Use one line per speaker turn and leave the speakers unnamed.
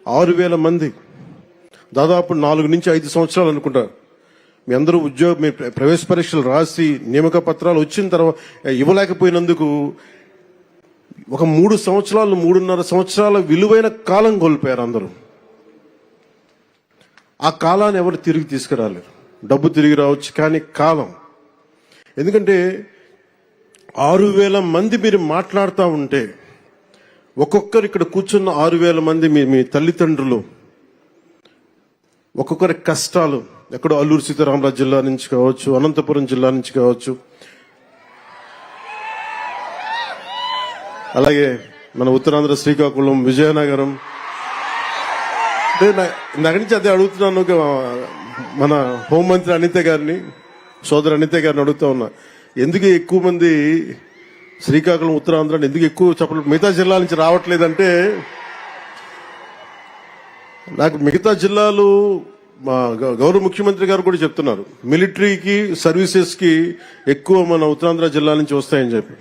6,000 మంది, దాదాపు 4 నుంచి 5 సంవత్సరాలు అనుకుంటారు. మీ అందరూ మీ ప్రవేశ పరీక్షలు రాసి నియామక పత్రాలు వచ్చిన తర్వాత ఇవ్వలేకపోయినందుకు ఒక 3 సంవత్సరాలు 3.5 సంవత్సరాల విలువైన కాలం కోల్పోయారు అందరూ. ఆ కాలాన్ని ఎవరు తిరిగి తీసుకురాలేరు. డబ్బు తిరిగి రావచ్చు, కానీ కాలం. ఎందుకంటే 6,000 మంది మీరు మాట్లాడుతూ ఉంటే, ఒక్కొక్కరు ఇక్కడ కూర్చున్న 6,000 మంది మీ తల్లిదండ్రులు, ఒక్కొక్కరి కష్టాలు, ఎక్కడో అల్లూరు సీతారామరాజు జిల్లా నుంచి కావచ్చు, అనంతపురం జిల్లా నుంచి కావచ్చు, అలాగే మన ఉత్తరాంధ్ర శ్రీకాకుళం, విజయనగరం. అంటే నాకు నుంచి అదే అడుగుతున్నాను, మన హోంమంత్రి అనిత గారిని, సోదరు అనిత గారిని అడుగుతా ఉన్నా, ఎందుకు ఎక్కువ మంది శ్రీకాకుళం, ఉత్తరాంధ్ర ఎందుకు ఎక్కువ చెప్పలేదు, మిగతా జిల్లాల నుంచి రావట్లేదంటే, నాకు మిగతా జిల్లాలు మా గౌరవ ముఖ్యమంత్రి గారు కూడా చెప్తున్నారు, మిలిటరీకి సర్వీసెస్ కి ఎక్కువ మన ఉత్తరాంధ్ర జిల్లా నుంచి వస్తాయని చెప్పి.